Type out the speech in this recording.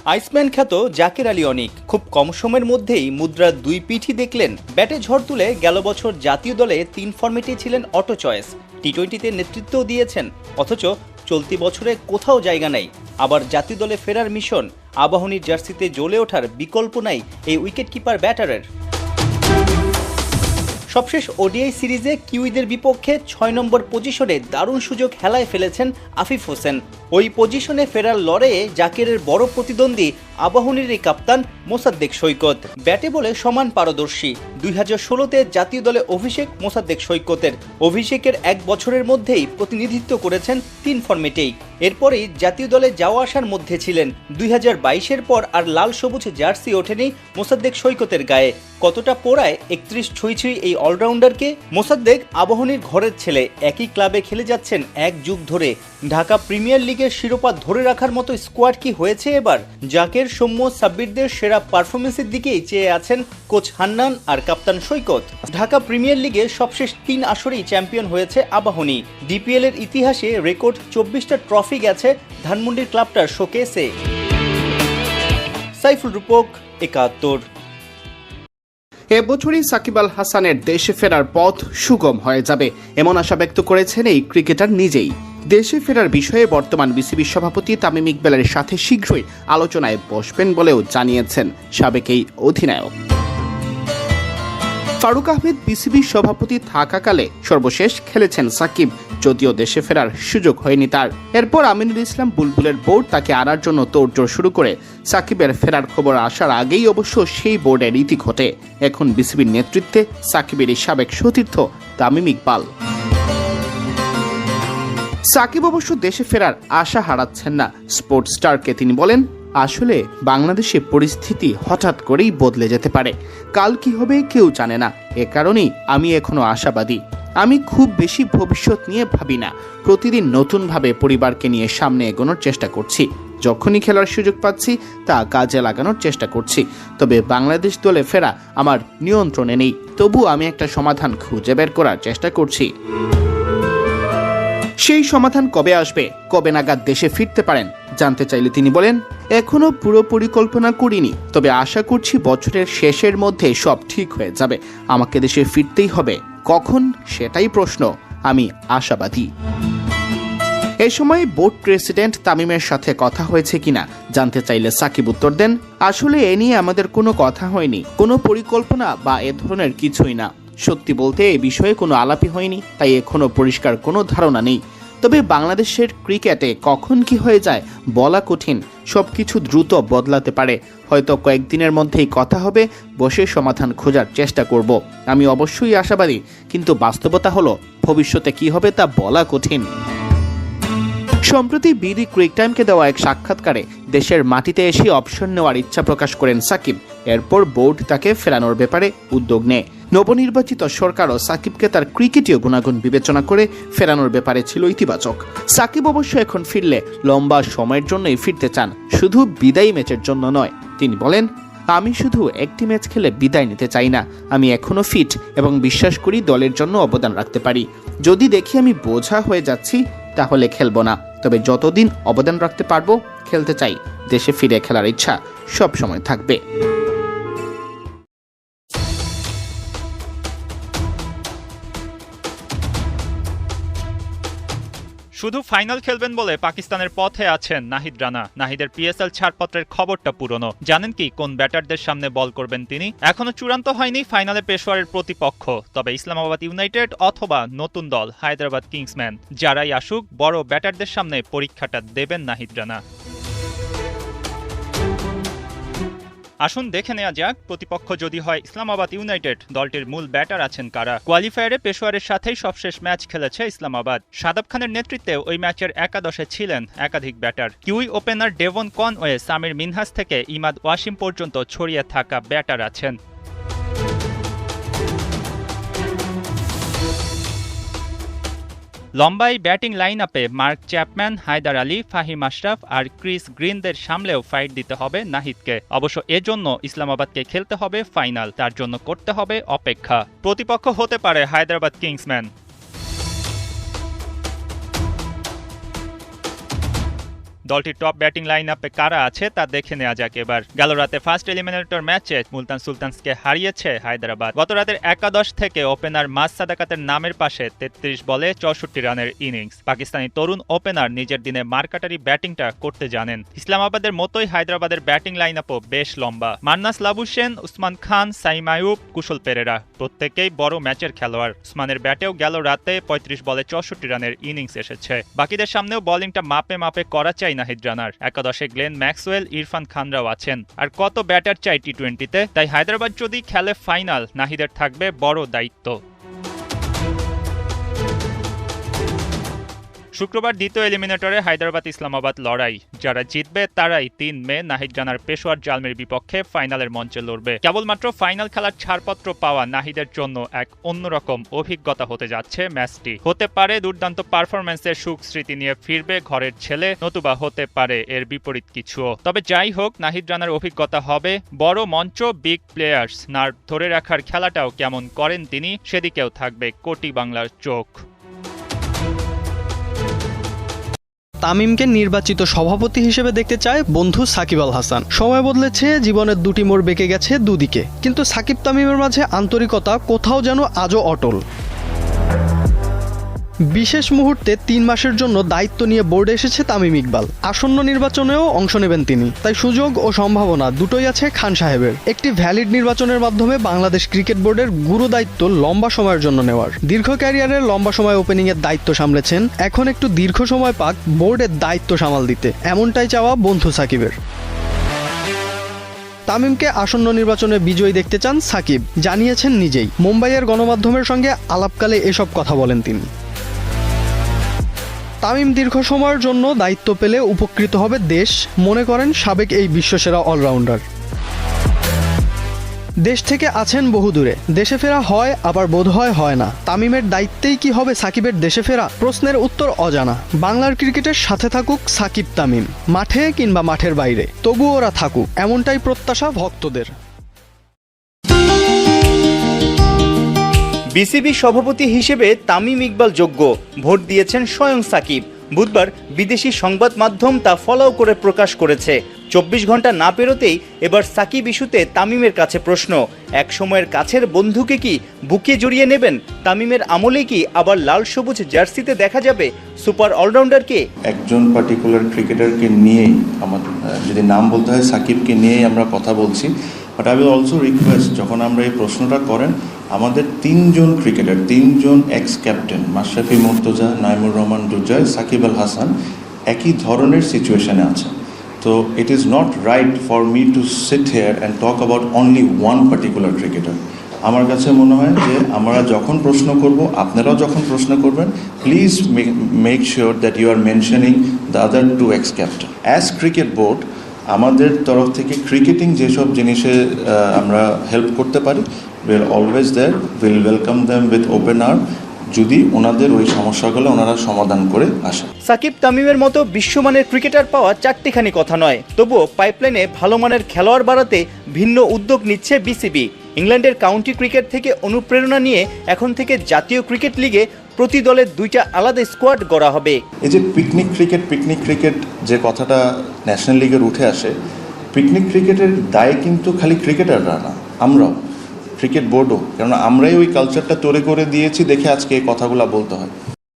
Iceman খ্যাত জাকের আলী অনিক খুব কম সময়ের মধ্যেই মুদ্রার দুই পিঠই দেখলেন। ব্যাটে ঝড় তুলে গেল বছর জাতীয় দলে 3 ফরম্যাটে ছিলেন অটো চয়েস, টি-20তে নেতৃত্বও দিয়েছেন, অথচ চলতি বছরে কোথাও জায়গা নেই। আবার জাতীয় দলে ফেরার মিশন, আবাহনীর জার্সিতে জ্বলে ওঠার বিকল্প নাই এই উইকেটকিপার ব্যাটারের। সবশেষ ওডিআই সিরিজে কিউইদের বিপক্ষে 6 নম্বর পজিশনে দারুণ সুযোগ হেলায় ফেলেছেন আফিফ হোসেন। ওই পজিশনে ফেরার লড়াইয়ে জাকেরের বড় প্রতিদ্বন্দ্বী আবাহনীর কাপ্তান মোসাদ্দেক সৈকত। ব্যাটে বলে সমান পারদর্শী। 2016-তে জাতীয় দলে অভিষেক মোসাদ্দেক সৈকতের। অভিষেকের 1 বছরের মধ্যেই প্রতিনিধিত্ব করেছেন 3 ফরম্যাটেই। এরপরেই জাতীয় দলে যাওয়া আসার মধ্যে ছিলেন। 2022-এর পর আর লাল সবুজ জার্সি ওঠেনি মোসাদ্দেক সৈকতের গায়ে। কতটা পোড়ায় 31 ছুঁই এই অলরাউন্ডারকে। মোসাদ্দেক আবাহনীর ঘরের ছেলে, একই ক্লাবে খেলে যাচ্ছেন 1 যুগ ধরে। ঢাকা প্রিমিয়ার লিগের শিরোপা ধরে রাখার মতো স্কোয়াড কি হয়েছে এবার? জাকের, সৌম্য, সাব্বিরদের সেরা পারফরমেন্সের দিকেই চেয়ে আছেন কোচ হান্নান আর কাপ্তান সৈকত। ঢাকা প্রিমিয়ার লিগে সবশেষ 3 আসরেই চ্যাম্পিয়ন হয়েছে আবাহনী। ডিপিএল এর ইতিহাসে রেকর্ড 24টা ট্রফি গেছে ধানমন্ডির ক্লাবটার শোকেসে। সাইফুল রূপক, 71। এবছরই সাকিব আল হাসানের দেশে ফেরার পথ সুগম হয়ে যাবে, এমন আশা ব্যক্ত করেছেন এই ক্রিকেটার নিজেই। দেশে ফেরার বিষয়ে বর্তমান বিসিবি সভাপতি তামিম ইকবালের সাথে শীঘ্রই আলোচনায় বসবেন বলেও জানিয়েছেন সাবেক এই অধিনায়ক। ফারুক আহমেদ বিসিবি সভাপতি থাকাকালে সর্বশেষ খেলেছেন সাকিব, যদিও দেশে ফেরার সুযোগ হয়নি তার। এরপর আমিনুল ইসলাম বুলবুলের বোর্ড তাকে আনার জন্য তোড়জোড় শুরু করে। সাকিবের ফেরার খবর আসার আগেই অবশ্য সেই বোর্ডের রীতি ঘটে। এখন বিসিবির নেতৃত্বে সাকিবেরই সাবেক সতীর্থ তামিম ইকবাল। সাকিব অবশ্য দেশে ফেরার আশা হারাচ্ছেন না। স্পোর্টস স্টারকে তিনি বলেন, আসলে বাংলাদেশে পরিস্থিতি হঠাৎ করেই বদলে যেতে পারে, কাল কি হবে কেউ জানে না। এ কারণেই আমি এখনো আশাবাদী। আমি খুব বেশি ভবিষ্যৎ নিয়ে ভাবি না, প্রতিদিন নতুনভাবে পরিবারকে নিয়ে সামনে এগোনোর চেষ্টা করছি। যখনই খেলার সুযোগ পাচ্ছি তা কাজে লাগানোর চেষ্টা করছি। তবে বাংলাদেশ দলে ফেরা আমার নিয়ন্ত্রণে নেই, তবু আমি একটা সমাধান খুঁজে বের করার চেষ্টা করছি। সেই সমাধান কবে আসবে, কবে নাগাদ দেশে ফিরতে পারেন জানতে চাইলে তিনি বলেন, এখনো পুরো পরিকল্পনা করিনি, তবে আশা করছি বছরের শেষের মধ্যে সব ঠিক হয়ে যাবে। আমাকে দেশে ফিরতেই হবে, কখন সেটাই প্রশ্ন। আমি আশাবাদী। এ সময় বোর্ড প্রেসিডেন্ট তামিমের সাথে কথা হয়েছে কিনা জানতে চাইলে সাকিব উত্তর দেন, আসলে এ নিয়ে আমাদের কোনো কথা হয়নি, কোনো পরিকল্পনা বা এ ধরনের কিছুই না। সত্যি বলতে এ বিষয়ে কোনো আলাপই হয়নি, তাই এখনো পরিষ্কার কোনো ধারণা নেই। তবে বাংলাদেশের ক্রিকেটে কখন কি হয়ে যায় বলা কঠিন, সবকিছু দ্রুত বদলাতে পারে। হয়তো কয়েকদিনের মধ্যেই কথা হবে, বসে সমাধান খোঁজার চেষ্টা করব। আমি অবশ্যই আশাবাদী, কিন্তু বাস্তবতা হলো ভবিষ্যতে কি হবে তা বলা কঠিন। সম্প্রতি বিডি ক্রিক টাইমকে দেওয়া এক সাক্ষাৎকারে দেশের মাটিতে এসে অপশন নেওয়ার ইচ্ছা প্রকাশ করেন সাকিব। এরপর বোর্ড তাকে ফেরানোর ব্যাপারে উদ্যোগ নেয়। নবনির্বাচিত সরকারও সাকিবকে তার ক্রিকেটীয় গুণাগুণ বিবেচনা করে ফেরানোর ব্যাপারে ছিল ইতিবাচক। সাকিব অবশ্য এখন ফিরলে লম্বা সময়ের জন্যই ফিরতে চান, শুধু বিদায়ী ম্যাচের জন্য নয়। তিনি বলেন, আমি শুধু একটি ম্যাচ খেলে বিদায় নিতে চাই না। আমি এখনো ফিট এবং বিশ্বাস করি দলের জন্য অবদান রাখতে পারি। যদি দেখি আমি বোঝা হয়ে যাচ্ছি তাহলে খেলবো না, তবে যতদিন অবদান রাখতে পারবো খেলতে চাই। দেশে ফিরে খেলার ইচ্ছা সব সময় থাকবে। শুধু ফাইনাল খেলবেন বলে পাকিস্তানের পথে আছেন নাহিদ রানা। নাহিদের পিএসএল ছাড়পত্রের খবরটা পুরনো। জানেন কি কোন ব্যাটারদের সামনে বল করবেন তিনি? এখনো চূড়ান্ত হয়নি ফাইনালে পেশোয়ারের প্রতিপক্ষ, তবে ইসলামাবাদ ইউনাইটেড অথবা নতুন দল হায়দ্রাবাদ কিংসম্যান, যারাই আসুক বড় ব্যাটারদের সামনে পরীক্ষাটা দেবেন নাহিদ রানা। আসুন দেখে নেওয়া যাক প্রতিপক্ষ যদি হয় ইসলামাবাদ ইউনাইটেড, দলটির মূল ব্যাটার আছেন কারা। কোয়ালিফায়ারে পেশোয়ারের সাথেই সবশেষ ম্যাচ খেলেছে ইসলামাবাদ। শাদাব খানের নেতৃত্বে ওই ম্যাচের একাদশে ছিলেন একাধিক batter. Kiwi opener Devon Conway, Samir Minhaj থেকে ইমাদ ওয়াসিম পর্যন্ত ছড়িয়ে থাকা ব্যাটার আছেন। লম্বাই ব্যাটিং লাইন আপে মার্ক চ্যাপম্যান, হায়দার আলী, ফাহিম আশরাফ আর ক্রিস গ্রিনদের সামলেও ফাইট দিতে হবে নাহিদকে। অবশ্য এজন্য ইসলামাবাদকে খেলতে হবে ফাইনাল, তার জন্য করতে হবে অপেক্ষা। প্রতিপক্ষ হতে পারে হায়দ্রাবাদ কিংসম্যান। দলটির টপ ব্যাটিং লাইন আপে কারা আছে তা দেখে নেওয়া যাক এবার। গেল রাতে ফার্স্ট এলিমিনেটর ম্যাচে মুলতান সুলতানসকে হারিয়েছে হায়দ্রাবাদ। গত রাতের একাদশ থেকে ওপেনার মাস সাদাকাতের নামের পাশে 33 বলে 64 রানের ইনিংস। পাকিস্তানি তরুণ ওপেনার নিজের দিনে মারকাটারি ব্যাটিংটা করতে জানেন। ইসলামাবাদের মতোই হায়দ্রাবাদের ব্যাটিং লাইন আপও বেশ লম্বা। মান্নাস লাবুশেন, উসমান খান, সাইম আইয়ুব, কুশল পেরেরা প্রত্যেকেই বড় ম্যাচের খেলোয়াড়। উসমানের ব্যাটেও গেল রাতে 35 বলে 64 রানের ইনিংস এসেছে। বাকিদের সামনেও বোলিংটা মাপে মাপে করা চাই নাহিদ রানার। একাদশে গ্লেন ম্যাক্সওয়েল, ইরফান খানরাও আছেন। আর কত ব্যাটার চাই টি-20-তে? তাই হায়দ্রাবাদ যদি খেলে ফাইনাল, নাহিদের থাকবে বড় দায়িত্ব। শুক্রবার দ্বিতীয় এলিমিনেটরে হায়দ্রাবাদ ইসলামাবাদ লড়াই। যারা জিতবে তারাই 3 মে নাহিদ রানার পেশোয়ার জালমির বিপক্ষে ফাইনালের মঞ্চে লড়বে। কেবলমাত্র ফাইনাল খেলার ছাড়পত্র পাওয়া নাহিদের জন্য এক অন্যরকম অভিজ্ঞতা হতে যাচ্ছে ম্যাচটি। হতে পারে দুর্দান্ত পারফরম্যান্সের সুখ স্মৃতি নিয়ে ফিরবে ঘরের ছেলে, নতুবা হতে পারে এর বিপরীত কিছুও। তবে যাই হোক, নাহিদ রানার অভিজ্ঞতা হবে বড় মঞ্চ, বিগ প্লেয়ার্স। নার্ভ ধরে রাখার খেলাটাও কেমন করেন তিনি, সেদিকেও থাকবে কোটি বাংলার চোখ। তামিমকে নির্বাচিত সভাপতি হিসেবে দেখতে চায় বন্ধু সাকিব আল হাসান। সময় বদলেছে, জীবনের দুটি মোড় বেঁকে গেছে দুদিকে, কিন্তু সাকিব তামিমের মাঝে আন্তরিকতা কোথাও যেন আজও অটল। বিশেষ মুহূর্তে 3 মাসের জন্য দায়িত্ব নিয়ে বোর্ডে এসেছে তামিম ইকবাল। আসন্ন নির্বাচনেও অংশ নেবেন তিনি, তাই সুযোগ ও সম্ভাবনা দুটোই আছে খান সাহেবের। একটি ভ্যালিড নির্বাচনের মাধ্যমে বাংলাদেশ ক্রিকেট বোর্ডের গুরু দায়িত্ব লম্বা সময়ের জন্য নেওয়ার। দীর্ঘ ক্যারিয়ারের লম্বা সময় ওপেনিংয়ের দায়িত্ব সামলেছেন, এখন একটু দীর্ঘ সময় পাক বোর্ডের দায়িত্ব সামাল দিতে, এমনটাই চাওয়া বন্ধু সাকিবের। তামিমকে আসন্ন নির্বাচনে বিজয়ী দেখতে চান সাকিব, জানিয়েছেন নিজেই। মুম্বাইয়ের গণমাধ্যমের সঙ্গে আলাপকালে এসব কথা বলেন তিনি। তামিম দীর্ঘ সময়ের জন্য দায়িত্ব পেলে উপকৃত হবে দেশ, মনে করেন সাবেক এই বিশ্বসেরা অলরাউন্ডার। দেশ থেকে আছেন বহু দূরে, দেশে ফেরা হয় আবার বোধহয় হয় না। তামিমের দায়িত্বেই কি হবে সাকিবের দেশে ফেরা? প্রশ্নের উত্তর অজানা। বাংলার ক্রিকেটের সাথে থাকুক সাকিব তামিম, মাঠে কিংবা মাঠের বাইরে, তবু ওরা থাকুক, এমনটাই প্রত্যাশা ভক্তদের। বিসিবি সভাপতি হিসেবে তামিম ইকবাল যোগ্য, ভোট দিয়েছেন স্বয়ং সাকিব। বুধবার বিদেশি সংবাদ মাধ্যম তা ফলো করে প্রকাশ করেছে। 24 ঘন্টা না পেরোতেই এবার সাকিব ইস্যুতে তামিমের কাছে প্রশ্ন। এক সময়ের কাছের বন্ধুকে কি বুকে জড়িয়ে নেবেন? তামিমের আমলে কি আবার লাল সবুজ জার্সিতে দেখা যাবে সুপার অলরাউন্ডারকে? একজন পার্টিকুলার ক্রিকেটারকে নিয়েই আমাদের, যদি নাম বলতে হয়, সাকিবকে নিয়েই আমরা কথা বলছি। But I will also request, যখন আমরা এই প্রশ্নটা করেন, আমাদের 3 জন ক্রিকেটার, 3 জন এক্স ক্যাপ্টেন, মাশরাফি মুর্তজা, নাইমুর রহমান দুর্জয়, সাকিব আল হাসান একই ধরনের সিচুয়েশনে আছে। তো it is not right for me two sit here and talk about only one particular cricketer. আমার কাছে মনে হয় যে আমরা যখন প্রশ্ন করব, আপনারাও যখন প্রশ্ন করবেন, please make sure that you are mentioning the other 2 ex captain. As cricket board, আমাদের তরফ থেকে ক্রিকেটিং যেসব জিনিসে আমরা হেল্প করতে পারি, will always there, will welcome them with open arm, যদি ওনাদের ওই সমস্যাগুলো ওনারা সমাধান করে আসে। সাকিব তামিমের মতো বিশ্বমানের ক্রিকেটার পাওয়া চারটিখানি কথা নয়, তবুও পাইপলাইনে ভালো মানের খেলোয়াড় বাড়াতে ভিন্ন উদ্যোগ নিচ্ছে বিসিবি। ইংল্যান্ডের কাউন্টি ক্রিকেট থেকে অনুপ্রেরণা নিয়ে এখন থেকে জাতীয় ক্রিকেট লিগে প্রতি দলের 2টা আলাদা স্কোয়াড গড়া হবে। এই যে পিকনিক ক্রিকেট যে কথাটা ন্যাশনাল লিগের উঠে আসে, পিকনিক ক্রিকেটের দায় কিন্তু খালি ক্রিকেটাররা না, আমরাও, ক্রিকেট বোর্ডও, কেননা আমরাই ওই কালচারটা তৈরি করে দিয়েছি দেখে আজকে এই কথাগুলো বলতে হয়।